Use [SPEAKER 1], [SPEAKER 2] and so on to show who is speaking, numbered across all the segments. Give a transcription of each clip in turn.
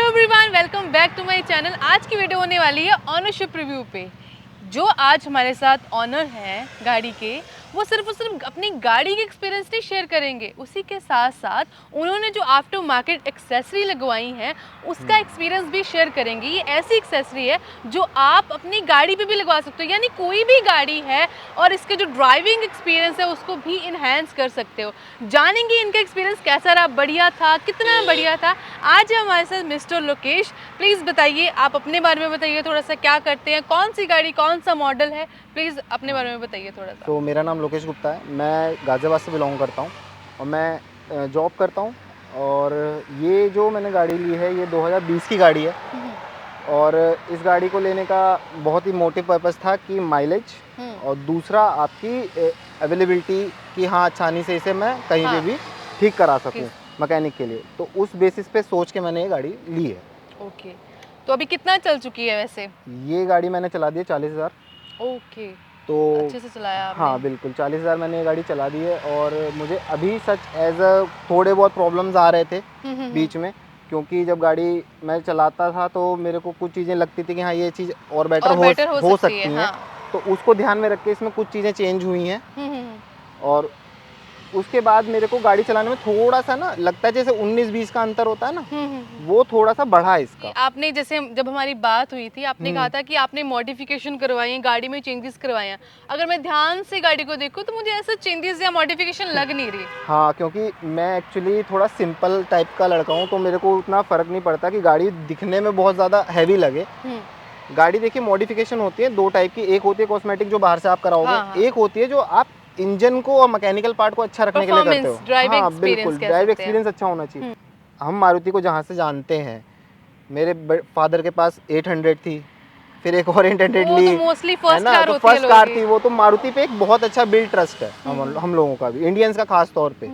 [SPEAKER 1] Hello everyone, welcome back to my channel. आज की video होने वाली है ऑनरशिप रिव्यू पे। जो आज हमारे साथ ऑनर हैं गाड़ी के, वो सिर्फ और सिर्फ अपनी गाड़ी के एक्सपीरियंस नहीं शेयर करेंगे, उसी के साथ साथ उन्होंने जो आफ्टर मार्केट एक्सेसरी लगवाई हैं उसका एक्सपीरियंस भी शेयर करेंगे। ये ऐसी एक्सेसरी है जो आप अपनी गाड़ी पे भी लगवा सकते हो, यानी कोई भी गाड़ी है और इसके जो ड्राइविंग एक्सपीरियंस है उसको भी इन्हेंस कर सकते हो। जानेंगे इनका एक्सपीरियंस कैसा रहा, बढ़िया था, कितना बढ़िया था। आज है हमारे साथ मिस्टर लोकेश। प्लीज़ बताइए, आप अपने बारे में बताइए थोड़ा सा, क्या करते हैं, कौन सी गाड़ी, कौन सा मॉडल है, प्लीज़ अपने बारे में बताइए थोड़ा सा।
[SPEAKER 2] तो मेरा नाम लोकेश गुप्ता है, मैं गाज़ियाबाद से बिलोंग करता हूँ और मैं जॉब करता हूँ। और ये जो मैंने गाड़ी ली है ये 2020 की गाड़ी है। और इस गाड़ी को लेने का बहुत ही मोटिव पर्पस था कि माइलेज और दूसरा आपकी अवेलेबिलिटी कि हाँ आसानी से इसे मैं कहीं पे भी ठीक करा सकूँ मैकेनिक के लिए। तो उस बेसिस पे सोच के मैंने ये गाड़ी ली है।
[SPEAKER 1] ओके, तो अभी कितना चल चुकी है वैसे?
[SPEAKER 2] ये गाड़ी मैंने चला दी है 40,000।
[SPEAKER 1] ओके,
[SPEAKER 2] तो
[SPEAKER 1] अच्छे से चलाया आपने।
[SPEAKER 2] हाँ बिल्कुल, 40,000 मैंने ये गाड़ी चला दी है। और मुझे अभी सच एज अ थोड़े बहुत प्रॉब्लम्स आ रहे थे बीच में, क्योंकि जब गाड़ी मैं चलाता था तो मेरे को कुछ चीज़ें लगती थी कि हाँ ये चीज़ और बेटर हो सकती हैं।
[SPEAKER 1] हाँ।
[SPEAKER 2] तो उसको ध्यान में रख के इसमें कुछ चीज़ें चेंज हुई हैं। और उसके बाद मेरे को गाड़ी चलाने में थोड़ा सा ना लगता है जैसे 19-20 का अंतर होता है ना, वो थोड़ा सा बढ़ा है इसका।
[SPEAKER 1] आपने जैसे जब हमारी बात हुई थी, आपने कहा था कि आपने मॉडिफिकेशन करवाई है, गाड़ी में चेंजेस करवाए हैं। अगर मैं ध्यान से गाड़ी को देखूं तो मुझे ऐसा चेंजेस या मॉडिफिकेशन लग नहीं रही।
[SPEAKER 2] हाँ, क्योंकि मैं एक्चुअली थोड़ा सिंपल टाइप का लड़का हूँ, तो मेरे को उतना फ़र्क नहीं पड़ता कि गाड़ी दिखने में बहुत ज़्यादा हैवी लगे। गाड़ी देखिए मॉडिफिकेशन होती है दो टाइप की, एक होती है कॉस्मेटिक जो बाहर से आप कराओगे, एक होती है जो आप इंजन को और मैकेनिकल पार्ट को अच्छा रखने के लिए करते हो। हाँ बिल्कुल, ड्राइव एक्सपीरियंस अच्छा होना चाहिए। हम मारुति को जहाँ से जानते हैं, मेरे फादर के पास 800 थी, फिर एक और 800 ली,
[SPEAKER 1] तो मोस्टली
[SPEAKER 2] है
[SPEAKER 1] फर्स्ट
[SPEAKER 2] ना।
[SPEAKER 1] कार
[SPEAKER 2] तो
[SPEAKER 1] होती है
[SPEAKER 2] फर्स्ट कार थी वो, तो मारुति पे एक बहुत अच्छा बिल्ड ट्रस्ट है हम लोगों का भी, इंडियंस का खास तौर पे।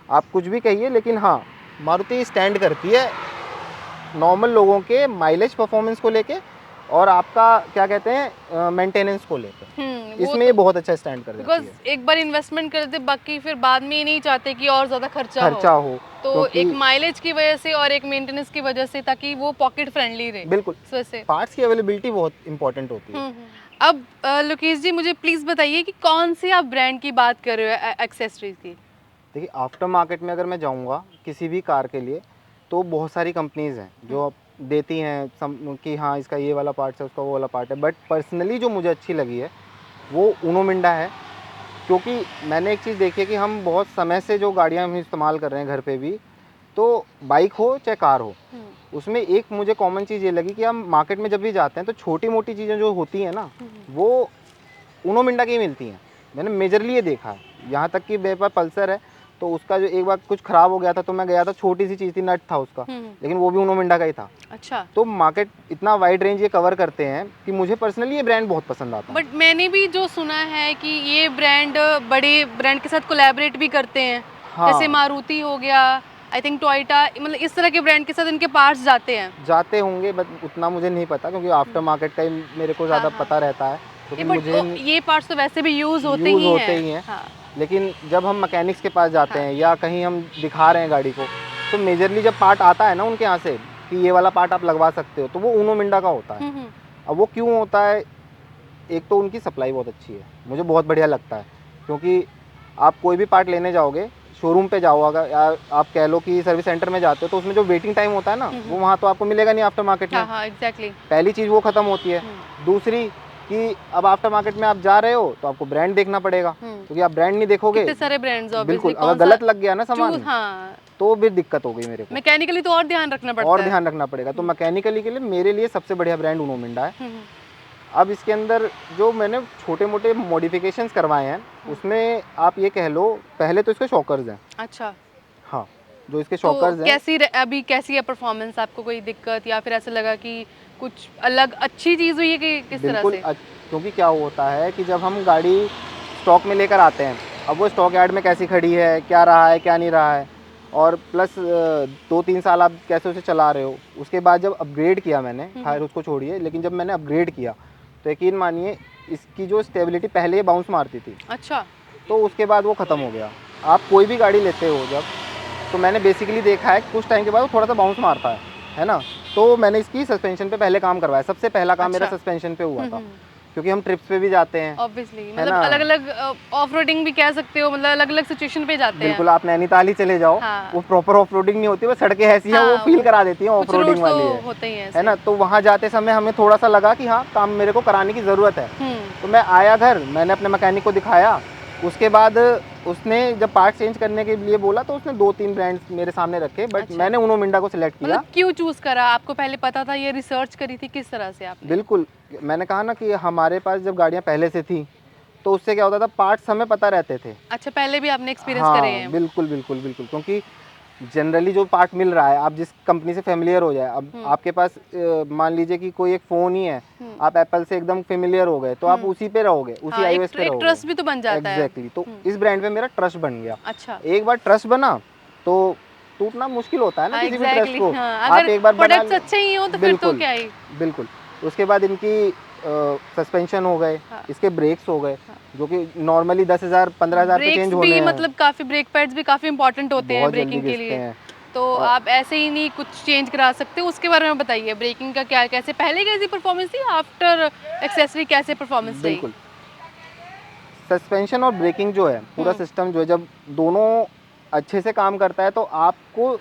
[SPEAKER 2] आप कुछ भी कहिए, लेकिन हाँ मारुति स्टैंड करती है नॉर्मल लोगों के माइलेज परफॉर्मेंस को लेके और आपका क्या कहते हैं मेंटेनेंस को लेकर। इसमें ये बहुत अच्छा स्टैंड कर जाती है।
[SPEAKER 1] एक बार इन्वेस्टमेंट कर दे, बाकी फिर बाद में ये नहीं चाहते कि और ज्यादा खर्चा हो। तो एक माइलेज की वजह से और एक मेंटेनेंस की वजह से, ताकि वो पॉकेट फ्रेंडली रहे।
[SPEAKER 2] बिल्कुल, पार्ट्स की अवेलेबिलिटी बहुत इंपॉर्टेंट होती है।
[SPEAKER 1] अब लोकेश जी मुझे प्लीज बताइए कि कौन सी आप ब्रांड की बात कर रहे हो एक्सेसरीज की?
[SPEAKER 2] देखिए आफ्टर मार्केट में अगर मैं जाऊंगा किसी भी कार के लिए तो बहुत सारी कंपनीज हैं जो देती हैं कि हाँ इसका ये वाला पार्ट है, उसका वो वाला पार्ट है। बट पर्सनली जो मुझे अच्छी लगी है वो उनो मिंडा है, क्योंकि मैंने एक चीज़ देखी है कि हम बहुत समय से जो गाड़ियाँ हम इस्तेमाल कर रहे हैं घर पे भी, तो बाइक हो चाहे कार हो, उसमें एक मुझे कॉमन चीज़ ये लगी कि हम मार्केट में जब भी जाते हैं तो छोटी मोटी चीज़ें जो होती हैं ना वो उनो मिंडा की मिलती हैं। मैंने मेजरली ये देखा है, यहाँ तक कि मेरे पास पल्सर है तो उसका जो एक बार कुछ खराब हो गया था तो मैं गया था, छोटी सी चीज़ थी, नट था उसका, लेकिन वो भी उनो मिंडा का ही था।
[SPEAKER 1] अच्छा,
[SPEAKER 2] तो मार्केट इतना वाइड रेंज ये कवर करते हैं कि मुझे पर्सनली ये ब्रांड बहुत पसंद आता है।
[SPEAKER 1] बट मैंने भी जो सुना है कि ये ब्रांड बड़े ब्रांड के साथ कोलैबोरेट भी करते हैं। हाँ। जैसे मारुति हो गया, आई थिंक टोयोटा, मतलब इस तरह के ब्रांड के साथ इनके पार्ट्स जाते
[SPEAKER 2] होंगे, बट उतना मुझे नहीं पता क्योंकि आफ्टर मार्केट का ही मेरे को ज़्यादा पता रहता है।
[SPEAKER 1] तो मुझे ये पार्ट्स तो वैसे भी यूज़ होते ही हैं। हाँ।
[SPEAKER 2] लेकिन जब हम मैकेनिक्स के पास जाते हैं या कहीं हम दिखा रहे हैं गाड़ी को, तो मेजरली जब पार्ट आता है ना उनके यहाँ से कि ये वाला पार्ट आप लगवा सकते हो, तो वो उनो मिंडा का होता है। अब वो क्यों होता है, एक तो उनकी सप्लाई बहुत अच्छी है, मुझे बहुत बढ़िया लगता है। क्योंकि आप कोई भी पार्ट लेने जाओगे, शोरूम पे जाओ अगर, या आप कह लो कि सर्विस सेंटर में जाते हो, तो उसमें जो वेटिंग टाइम होता है ना वो वहाँ तो आपको मिलेगा नहीं आफ्टर मार्केट में।
[SPEAKER 1] हाँ, एग्जैक्टली।
[SPEAKER 2] पहली चीज़ वो ख़त्म होती है। दूसरी कि अब आफ्टर मार्केट में आप जा रहे हो तो आपको ब्रांड देखना पड़ेगा, क्योंकि आप ब्रांड नहीं देखोगे,
[SPEAKER 1] कितने सारे ब्रांड्स,
[SPEAKER 2] बिल्कुल अगर गलत लग गया ना सामान, तो भी दिक्कत हो गई मेरे को।
[SPEAKER 1] मैकेनिकली तो और ध्यान रखना पड़ेगा।
[SPEAKER 2] तो मैकेनिकली के लिए मेरे लिए सबसे बढ़िया ब्रांड उनो मिंडा है। अब इसके अंदर जो मैंने छोटे मोटे मॉडिफिकेशंस करवाए हैं उसमें आप ये कह लो, पहले तो इसके शॉकर्स हैं।
[SPEAKER 1] अच्छा,
[SPEAKER 2] हाँ, जो इसके शॉकर्स हैं,
[SPEAKER 1] अभी कैसी है परफॉर्मेंस? आपको कोई दिक्कत या फिर ऐसा लगा कि कुछ अलग अच्छी चीज़ हुई है कि किस तरह से?
[SPEAKER 2] क्योंकि क्या होता है कि जब हम गाड़ी स्टॉक में लेकर आते हैं, अब वो स्टॉक यार्ड में कैसी खड़ी है, क्या रहा है क्या नहीं रहा है, और प्लस 2-3 साल आप कैसे उसे चला रहे हो। उसके बाद जब अपग्रेड किया मैंने, खैर उसको छोड़िए, लेकिन जब मैंने अपग्रेड किया तो यकीन मानिए इसकी जो स्टेबिलिटी पहले बाउंस मारती थी,
[SPEAKER 1] अच्छा,
[SPEAKER 2] तो उसके बाद वो ख़त्म हो गया। आप कोई भी गाड़ी लेते हो जब, तो मैंने बेसिकली देखा है कुछ टाइम के बाद वो थोड़ा सा बाउंस मारता है ना। तो मैंने इसकी सस्पेंशन पे पहले काम करवाया, सबसे पहला काम मेरा
[SPEAKER 1] अच्छा।
[SPEAKER 2] सस्पेंशन पे हुआ था, क्योंकि हम ट्रिप्स पे भी जाते हैं।
[SPEAKER 1] ऑब्वियसली
[SPEAKER 2] है
[SPEAKER 1] मतलब
[SPEAKER 2] ना?
[SPEAKER 1] अलग अलग ऑफ रोडिंग भी कह सकते हो, मतलब अलग अलग सिचुएशन पे जाते हैं।
[SPEAKER 2] बिल्कुल, आप नैनीताल ही चले जाओ,
[SPEAKER 1] हाँ।
[SPEAKER 2] वो प्रॉपर ऑफ रोडिंग नहीं होती, वो सड़कें ऐसी हैं, वो
[SPEAKER 1] हाँ,
[SPEAKER 2] फील करा देती हैं ऑफ
[SPEAKER 1] कुछ
[SPEAKER 2] रोडिंग
[SPEAKER 1] रोड्स तो
[SPEAKER 2] वाली
[SPEAKER 1] होते ही हैं
[SPEAKER 2] है
[SPEAKER 1] ऐसे।
[SPEAKER 2] ना? तो वहाँ जाते समय हमें थोड़ा सा लगा कि हाँ, काम मेरे को कराने की ज़रूरत है। तो मैं आया घर, मैंने अपने मैकेनिक को दिखाया, उसके बाद उसने जब पार्ट चेंज करने के लिए बोला तो उसने 2-3 ब्रांड्स मेरे सामने रखे, बट
[SPEAKER 1] अच्छा।
[SPEAKER 2] मैंने उनो मिंडा को सिलेक्ट किया।
[SPEAKER 1] मतलब क्यों चूज करा? आपको पहले पता था, ये रिसर्च करी थी किस तरह से आपने?
[SPEAKER 2] बिल्कुल, मैंने कहा ना कि हमारे पास जब गाड़ियाँ पहले से थी, तो उससे क्या होता था, पार्ट्स हमें पता रहते थे।
[SPEAKER 1] अच्छा, पहले भी आपने एक्सपीरियंस करे
[SPEAKER 2] हाँ,
[SPEAKER 1] हैं।
[SPEAKER 2] बिल्कुल, बिल्कुल, बिल्कुल, क्योंकि जनरली जो पार्ट मिल रहा है, आप जिस कंपनी से फ़ैमिलियर हो जाए, अब आपके पास मान लीजिए कि कोई एक फ़ोन ही है, आप एप्पल से एकदम फ़ैमिलियर हो गए, तो आप उसी पे रहोगे, उसी
[SPEAKER 1] हाँ,
[SPEAKER 2] आईओएस पे
[SPEAKER 1] एक
[SPEAKER 2] रहोगे।
[SPEAKER 1] ट्रस्ट भी तो बन जाता है।
[SPEAKER 2] एग्ज़ैक्टली, तो इस ब्रांड पे मेरा ट्रस्ट बन गया।
[SPEAKER 1] अच्छा।
[SPEAKER 2] एक बार ट्रस्ट बना, तो टूटना मुश्किल होता है ना
[SPEAKER 1] हाँ,
[SPEAKER 2] किसी भी ट्रस्ट
[SPEAKER 1] एग्जैक्टली
[SPEAKER 2] को।
[SPEAKER 1] हाँ,
[SPEAKER 2] आप
[SPEAKER 1] अगर
[SPEAKER 2] एक बार बना
[SPEAKER 1] प्रोडक्ट्स
[SPEAKER 2] ले,
[SPEAKER 1] अच्छे ही हो तो फिर तो
[SPEAKER 2] बिल्कुल,
[SPEAKER 1] क्या ही।
[SPEAKER 2] बिल्कुल। उसके बाद इनकी सस्पेंशन हो गए,
[SPEAKER 1] हाँ।
[SPEAKER 2] इसके ब्रेक्स हो गए, जो कि नॉर्मली 10,000 15,000 पे चेंज
[SPEAKER 1] ब्रेक्स
[SPEAKER 2] होने
[SPEAKER 1] भी
[SPEAKER 2] हैं,
[SPEAKER 1] मतलब काफी, ब्रेक पैड्स भी काफी इंपॉर्टेंट होते हैं
[SPEAKER 2] बहुत जल्दी
[SPEAKER 1] ब्रेकिंग के
[SPEAKER 2] घिसते
[SPEAKER 1] लिए।
[SPEAKER 2] हैं।
[SPEAKER 1] तो
[SPEAKER 2] और
[SPEAKER 1] आप ऐसे ही नहीं कुछ चेंज करा सकते हो, उसके बारे में बताइए। ब्रेकिंग का क्या, कैसे पहले कैसी परफॉर्मेंस थी, आफ्टर एक्सेसरी कैसे परफॉर्मेंस रही?
[SPEAKER 2] बिल्कुल, सस्पेंशन और ब्रेकिंग जो है, पूरा सिस्टम जो है, जब दोनों अच्छे से काम करता है तो आपको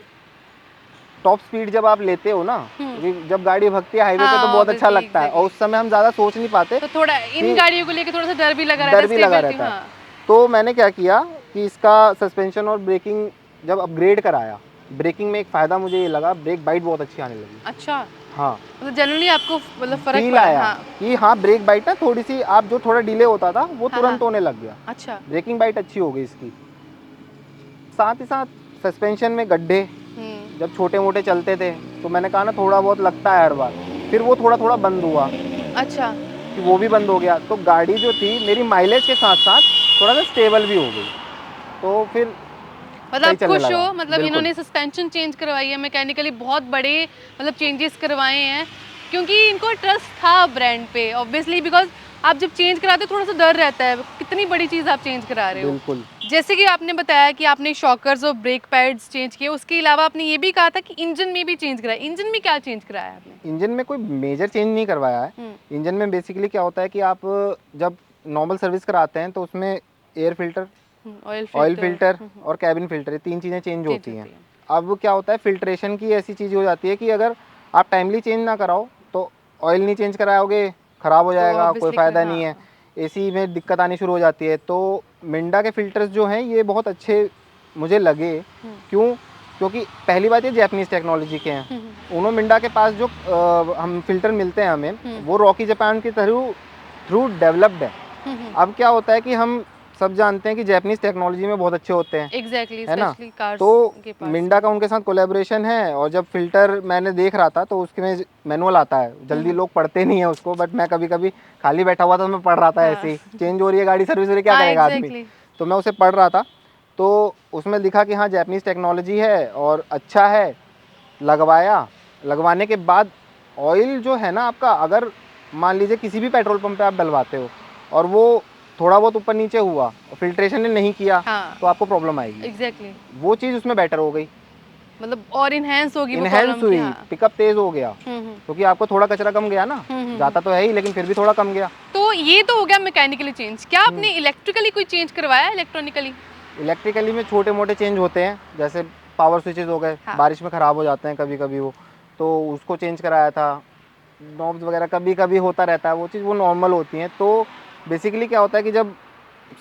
[SPEAKER 2] टॉप स्पीड जब आप लेते हो ना, क्योंकि जब गाड़ी भगती है हाईवे पे तो
[SPEAKER 1] हाँ,
[SPEAKER 2] बहुत अच्छा
[SPEAKER 1] ऑब्वियसली
[SPEAKER 2] लगता है, और
[SPEAKER 1] एग्जैक्टली।
[SPEAKER 2] उस समय हम ज़्यादा सोच नहीं पाते
[SPEAKER 1] तो थोड़ा इन
[SPEAKER 2] कि
[SPEAKER 1] गाड़ियों को लेके थोड़ा सा डर भी लगा रहता
[SPEAKER 2] डर
[SPEAKER 1] है,
[SPEAKER 2] भी लगा
[SPEAKER 1] स्टेबिलिटी।
[SPEAKER 2] रहता है।
[SPEAKER 1] हाँ।
[SPEAKER 2] तो मैंने क्या किया कि इसका सस्पेंशन और ब्रेकिंग जब अपग्रेड कराया, ब्रेकिंग में एक फ़ायदा मुझे ये लगा, ब्रेक बाइट बहुत अच्छी आने लगी।
[SPEAKER 1] अच्छा,
[SPEAKER 2] हाँ,
[SPEAKER 1] मतलब जनरली आपको मतलब फर्क
[SPEAKER 2] फील
[SPEAKER 1] पड़ा है?
[SPEAKER 2] आया
[SPEAKER 1] हाँ।
[SPEAKER 2] कि हाँ, ब्रेक बाइट ना थोड़ी-सी, आप जो थोड़ा डिले होता था, वो
[SPEAKER 1] हाँ हाँ।
[SPEAKER 2] तुरंत होने लग गया।
[SPEAKER 1] अच्छा।
[SPEAKER 2] ब्रेकिंग बाइट अच्छी हो गई इसकी। साथ ही साथ सस्पेंशन में गड्ढे जब छोटे-मोटे चलते थे, तो मैंने कहा ना थोड़ा बहुत लगता है हर बार, फिर वो थोड़ा-थोड़ा बंद हुआ,
[SPEAKER 1] अच्छा,
[SPEAKER 2] कि वो भी बंद हो गया, तो गाड़ी जो थी मेरी माइलेज के साथ-साथ थोड़ा-सा स्टेबल भी हो गई, तो फिर
[SPEAKER 1] मतलब
[SPEAKER 2] सही
[SPEAKER 1] आप
[SPEAKER 2] चलने
[SPEAKER 1] खुश
[SPEAKER 2] लगा।
[SPEAKER 1] हो? मतलब
[SPEAKER 2] बिल्कुल,
[SPEAKER 1] इन्होंने सस्पेंशन चेंज करवाई है मैकेनिकली, बहुत बड़े मतलब चेंजेस करवाए हैं, क्योंकि इनको ट्रस्ट था ब्रांड पे ऑब्वियसली, बिकॉज आप जब चेंज कराते हो थोड़ा सा डर रहता है, कितनी बड़ी चीज़ आप चेंज करा रहे हो।
[SPEAKER 2] बिल्कुल।
[SPEAKER 1] जैसे कि आपने बताया कि आपने शॉकर्स और ब्रेक पैड्स चेंज किए, उसके अलावा आपने ये भी कहा था कि इंजन में भी चेंज कराया। इंजन में क्या चेंज कराया आपने?
[SPEAKER 2] इंजन में कोई मेजर चेंज नहीं करवाया है। इंजन में बेसिकली क्या होता है कि आप जब नॉर्मल सर्विस कराते हैं, तो उसमें air filter,
[SPEAKER 1] oil
[SPEAKER 2] oil
[SPEAKER 1] filter
[SPEAKER 2] filter और केबिन फ़िल्टर, ये 3 चीज़ें चेंज
[SPEAKER 1] चेंज
[SPEAKER 2] होती हैं।
[SPEAKER 1] होती है।
[SPEAKER 2] अब क्या होता है, फ़िल्ट्रेशन की ऐसी चीज़ हो जाती है कि अगर आप टाइमली चेंज ना कराओ, तो ऑयल नहीं चेंज कराओगे, ख़राब हो
[SPEAKER 1] तो
[SPEAKER 2] जाएगा, कोई
[SPEAKER 1] ऑब्वियसली
[SPEAKER 2] फ़ायदा नहीं है।
[SPEAKER 1] हाँ।
[SPEAKER 2] एसी में दिक्कत आनी शुरू हो जाती है। तो मिंडा के फ़िल्टर्स जो हैं, ये बहुत अच्छे मुझे लगे। क्यों? क्योंकि पहली बात, ये जैपनीज़ टेक्नोलॉजी के हैं। उनो मिंडा के पास जो हम फ़िल्टर मिलते हैं हमें, वो रॉकी जापान के थ्रू डेवलप्ड है। अब क्या होता है कि हम सब जानते हैं कि जैपनीज़ टेक्नोलॉजी में बहुत अच्छे होते हैं,
[SPEAKER 1] एग्जैक्टली,
[SPEAKER 2] है ना?
[SPEAKER 1] स्पेशली कार्स
[SPEAKER 2] तो
[SPEAKER 1] के पार्ट्स
[SPEAKER 2] मिंडा
[SPEAKER 1] में।
[SPEAKER 2] का उनके साथ कोलैबोरेशन है, और जब फ़िल्टर मैंने देख रहा था, तो उसमें मैनुअल आता है, जल्दी लोग पढ़ते नहीं हैं उसको, बट मैं कभी-कभी खाली बैठा हुआ था, तो मैं पढ़ रहा था
[SPEAKER 1] हाँ।
[SPEAKER 2] ऐसे ही। चेंज हो रही है गाड़ी, सर्विस हो रही है, क्या
[SPEAKER 1] हाँ,
[SPEAKER 2] करेगा आदमी?
[SPEAKER 1] एग्जैक्टली।
[SPEAKER 2] तो मैं उसे पढ़ रहा था, तो उसमें लिखा कि हाँ, जैपनीज़ टेक्नोलॉजी है और अच्छा है। लगवाया, लगवाने के बाद ऑयल जो है ना आपका, अगर मान लीजिए किसी भी पेट्रोल पंप पे आप डलवाते हो और वो थोड़ा बहुत ऊपर नीचे हुआ और फिल्ट्रेशन ने नहीं किया,
[SPEAKER 1] हाँ,
[SPEAKER 2] तो आपको प्रॉब्लम आएगी।
[SPEAKER 1] एग्जैक्टली।
[SPEAKER 2] वो चीज़ उसमें बेटर हो गई,
[SPEAKER 1] मतलब और इनहेंस होगी वो
[SPEAKER 2] इनहेंस
[SPEAKER 1] प्रॉब्लम की।
[SPEAKER 2] हुई,
[SPEAKER 1] हाँ।
[SPEAKER 2] पिकअप तेज़ हो गया,
[SPEAKER 1] हम्म।
[SPEAKER 2] क्योंकि आपको थोड़ा कचरा कम गया ना, जाता तो है ही, लेकिन फिर भी थोड़ा कम गया।
[SPEAKER 1] तो ये तो हो गया मैकेनिकली चेंज, क्या आपने इलेक्ट्रिकली कोई चेंज करवाया, इलेक्ट्रॉनिकली?
[SPEAKER 2] इलेक्ट्रिकली में छोटे-मोटे चेंज होते हैं, जैसे पावर स्विचेज़ हो गए,
[SPEAKER 1] हाँ।
[SPEAKER 2] बारिश में ख़राब हो जाते हैं कभी-कभी वो, तो उसको चेंज कराया था। नॉब्स वगैरह कभी-कभी होता रहता है, वो चीज़ वो नॉर्मल होती हैं। तो बेसिकली क्या होता है कि जब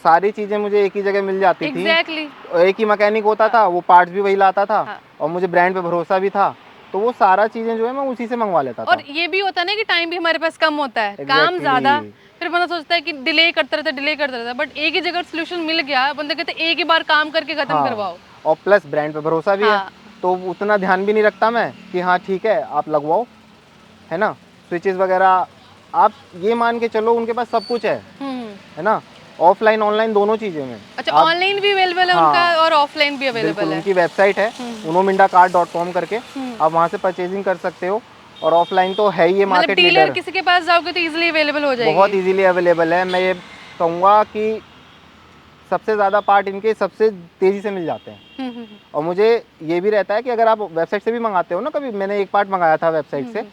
[SPEAKER 2] सारी चीज़ें मुझे एक ही जगह मिल जाती थी,
[SPEAKER 1] एग्जैक्टली।
[SPEAKER 2] एक ही मैकेनिक होता
[SPEAKER 1] हाँ।
[SPEAKER 2] था, वो पार्ट्स भी वही लाता था,
[SPEAKER 1] हाँ।
[SPEAKER 2] और मुझे ब्रांड पे भरोसा भी था, तो वो सारा चीज़ें जो है मैं उसी से मंगवा लेता
[SPEAKER 1] और
[SPEAKER 2] था।
[SPEAKER 1] ये भी होता है ना कि टाइम भी हमारे पास कम होता है, काम
[SPEAKER 2] एग्ज़ैक्टली,
[SPEAKER 1] ज्यादा, फिर बंदा सोचता है कि डिले करता रहता है, डिले करता रहता है, बट एक ही जगह सोल्यूशन मिल गया, बंदे कहते हैं एक ही बार काम करके खत्म
[SPEAKER 2] हाँ,
[SPEAKER 1] करवाओ।
[SPEAKER 2] और प्लस ब्रांड पे भरोसा भी है,
[SPEAKER 1] हाँ।
[SPEAKER 2] तो उतना ध्यान भी नहीं रखता मैं कि हाँ ठीक है, आप लगवाओ, है ना? स्विचेज़ वगैरह आप ये मान के चलो, उनके पास सब कुछ
[SPEAKER 1] हम्म।
[SPEAKER 2] है ना? ऑफ़लाइन, ऑनलाइन दोनों चीज़ें में।
[SPEAKER 1] अच्छा,
[SPEAKER 2] आप
[SPEAKER 1] ऑनलाइन भी अवेलेबल है उनका
[SPEAKER 2] हाँ,
[SPEAKER 1] और ऑफलाइन भी
[SPEAKER 2] बिल्कुल,
[SPEAKER 1] अवेलेबल है?
[SPEAKER 2] उनकी वेबसाइट है unomindacart.com करके,
[SPEAKER 1] हम्म।
[SPEAKER 2] आप वहाँ से परचेज़िंग कर सकते हो, और ऑफ़लाइन तो है ही ये
[SPEAKER 1] मतलब
[SPEAKER 2] मार्केट
[SPEAKER 1] डीलर
[SPEAKER 2] लीडर,
[SPEAKER 1] किसी के पास जाओगे तो इजीली अवेलेबल हो
[SPEAKER 2] बहुत
[SPEAKER 1] जाएगी?
[SPEAKER 2] ईज़िली अवेलेबल है। मैं ये कहूँगा कि सबसे ज़्यादा पार्ट इनके सबसे तेज़ी से मिल जाते हैं। और मुझे ये भी रहता है कि अगर आप वेबसाइट से भी मंगाते हो ना, कभी मैंने एक पार्ट मंगाया था वेबसाइट से,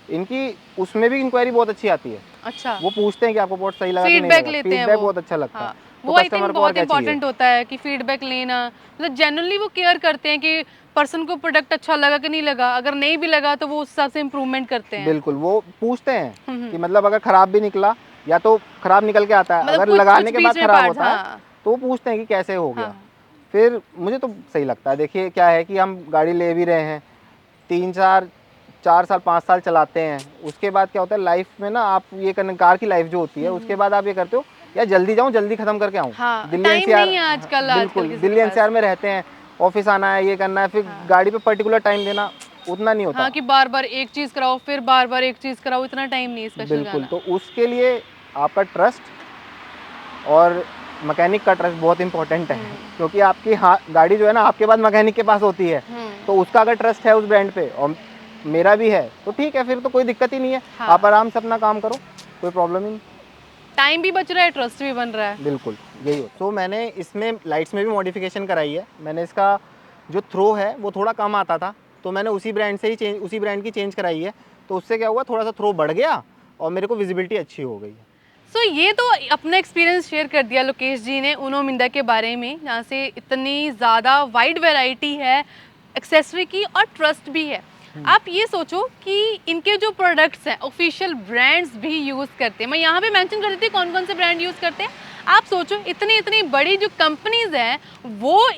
[SPEAKER 2] इनकी उसमें भी इंक्वायरी बहुत अच्छी आती है।
[SPEAKER 1] अच्छा,
[SPEAKER 2] वो पूछते हैं कि आपको पार्ट सही लगा कि नहीं
[SPEAKER 1] फीडबैक
[SPEAKER 2] लगा,
[SPEAKER 1] लेते हैं
[SPEAKER 2] फीडबैक
[SPEAKER 1] वो।
[SPEAKER 2] बहुत अच्छा लगता
[SPEAKER 1] हाँ,
[SPEAKER 2] है।
[SPEAKER 1] वो
[SPEAKER 2] तो
[SPEAKER 1] आई थिंक
[SPEAKER 2] कस्टमर को और
[SPEAKER 1] बहुत
[SPEAKER 2] क्या चाहिए।
[SPEAKER 1] इंपॉर्टेंट होता है कि फीडबैक लेना, मतलब जेन्युइनली वो केयर करते हैं कि पर्सन को प्रोडक्ट अच्छा लगा कि नहीं लगा, अगर नहीं भी लगा तो वो उस हिसाब से इम्प्रूवमेंट करते हैं।
[SPEAKER 2] बिल्कुल, वो पूछते हैं
[SPEAKER 1] हम्म।
[SPEAKER 2] कि मतलब अगर खराब भी निकला या तो खराब निकल के आता है,
[SPEAKER 1] मतलब
[SPEAKER 2] अगर
[SPEAKER 1] कुछ
[SPEAKER 2] लगाने
[SPEAKER 1] कुछ
[SPEAKER 2] के
[SPEAKER 1] बीच
[SPEAKER 2] बाद
[SPEAKER 1] में
[SPEAKER 2] खराब
[SPEAKER 1] पार्ट्स,
[SPEAKER 2] होता है
[SPEAKER 1] हाँ
[SPEAKER 2] तो वो पूछते हैं कि कैसे हो गया।
[SPEAKER 1] हाँ।
[SPEAKER 2] फिर मुझे तो सही लगता है। देखिए क्या है कि हम गाड़ी ले भी रहे हैं, 3 4 साल 5 साल चलाते हैं, उसके बाद क्या होता है लाइफ में ना, आप ये करने, कार की लाइफ जो होती है उसके बाद आप ये करते हो यार जल्दी जाऊँ जल्दी खत्म करके आऊँ।
[SPEAKER 1] हाँ,
[SPEAKER 2] दिल्ली
[SPEAKER 1] टाइम
[SPEAKER 2] एनसीआर,
[SPEAKER 1] नहीं है आजकल
[SPEAKER 2] बिल्कुल
[SPEAKER 1] किसी के
[SPEAKER 2] दिल्ली
[SPEAKER 1] पास।
[SPEAKER 2] एनसीआर में रहते हैं, ऑफिस आना है, ये करना है, फिर
[SPEAKER 1] हाँ।
[SPEAKER 2] गाड़ी पे पर्टिकुलर टाइम देना उतना नहीं होता।
[SPEAKER 1] हाँ, कि बार बार एक चीज कराओ फिर बार बार एक चीज कराओ, इतना टाइम नहीं है स्पेशल
[SPEAKER 2] बिल्कुल,
[SPEAKER 1] जाना।
[SPEAKER 2] तो उसके लिए आपका ट्रस्ट और मैकेनिक का ट्रस्ट बहुत इंपॉर्टेंट है। क्योंकि आपकी गाड़ी जो है ना आपके बाद मैकेनिक के पास होती है, तो उसका अगर ट्रस्ट है उस ब्रांड पे और मेरा भी है तो ठीक है, फिर तो कोई दिक्कत ही नहीं है।
[SPEAKER 1] हाँ।
[SPEAKER 2] आप आराम से अपना काम करो, कोई प्रॉब्लम ही नहीं।
[SPEAKER 1] टाइम भी बच रहा है, ट्रस्ट भी बन रहा है।
[SPEAKER 2] बिल्कुल यही हो। तो मैंने इसमें लाइट्स में भी मॉडिफिकेशन कराई है। मैंने इसका जो थ्रो है वो थोड़ा कम आता था, तो मैंने उसी ब्रांड से ही उसी ब्रांड की चेंज कराई है। तो उससे क्या हुआ, थोड़ा सा थ्रो बढ़ गया और मेरे को विजिबिलिटी अच्छी हो गई है।
[SPEAKER 1] सो ये तो अपना एक्सपीरियंस शेयर कर दिया लोकेश जी ने उनो मिंदा के बारे में, जहाँ से इतनी ज़्यादा वाइड वैरायटी है एक्सेसरी की और ट्रस्ट भी है। आप ये सोचो कि इनके जो प्रोडक्ट्स हैं ऑफिशियल ब्रांड्स भी यूज़ करते हैं। मैं यहाँ पे मेंशन कर देती हूँ कौन कौन से ब्रांड यूज़ करते हैं। आप सोचो इतनी इतनी बड़ी जो कंपनीज हैं वो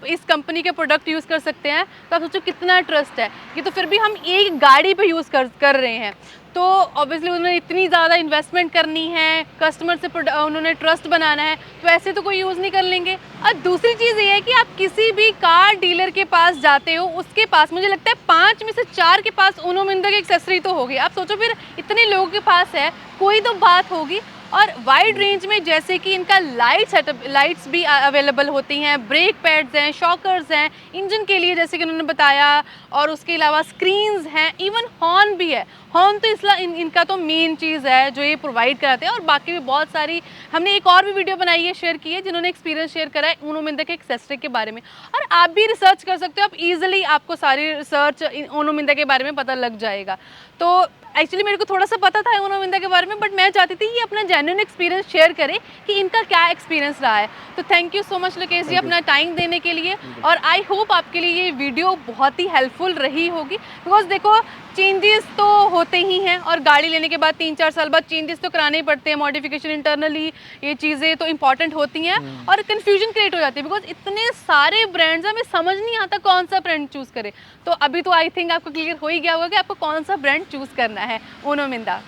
[SPEAKER 1] इस कंपनी के प्रोडक्ट यूज़ कर सकते हैं, तो आप सोचो कितना ट्रस्ट है। ये तो फिर भी हम एक गाड़ी पे यूज़ कर रहे हैं, तो ऑब्वियसली उन्होंने इतनी ज़्यादा इन्वेस्टमेंट करनी है, कस्टमर से उन्होंने ट्रस्ट बनाना है, तो ऐसे तो कोई यूज़ नहीं कर लेंगे। और दूसरी चीज़ ये है कि आप किसी भी कार डीलर के पास जाते हो, उसके पास मुझे लगता है 5 में से 4 के पास उनो मिंदा की एक्सेसरी तो होगी। आप सोचो फिर इतने लोगों के पास है, कोई तो बात होगी। और वाइड रेंज में जैसे कि इनका लाइट्स भी अवेलेबल होती हैं, ब्रेक पैड्स हैं, शॉकर्स हैं इंजन के लिए जैसे कि उन्होंने बताया, और उसके अलावा स्क्रीन्स हैं, इवन हॉर्न भी है। हॉर्न तो इनका तो मेन चीज़ है जो ये प्रोवाइड कराते हैं। और बाकी भी बहुत सारी, हमने एक और भी वीडियो बनाई है, शेयर की है, जिन्होंने एक्सपीरियंस शेयर करा है उनो मिंदा के एक्सेसरी के बारे में। और आप भी रिसर्च कर सकते हो, आप इजीली आपको सारी रिसर्च उनो मिंदा के बारे में पता लग जाएगा। तो एक्चुअली मेरे को थोड़ा सा पता था उनो मिंदा के बारे में, बट मैं चाहती थी ये अपना जेन्युइन एक्सपीरियंस शेयर करें कि इनका क्या एक्सपीरियंस रहा है। तो thank you so much Lokesh ji अपना टाइम देने के लिए, और आई होप आपके लिए ये वीडियो बहुत ही हेल्पफुल रही होगी। बिकॉज देखो चेंजेस तो होते ही हैं, और गाड़ी लेने के बाद 3 4 साल बाद चेंजेस तो कराने ही पड़ते हैं, मॉडिफिकेशन इंटरनली, ये चीज़ें तो इंपॉर्टेंट होती हैं। और कन्फ्यूजन क्रिएट हो जाती है बिकॉज इतने सारे ब्रांड्स हैं, हमें समझ नहीं आता कौन सा ब्रांड चूज़ करें। तो अभी तो आई थिंक आपको क्लियर हो ही गया होगा कि आपको कौन सा ब्रांड चूज़ करना है उनो मिंदा।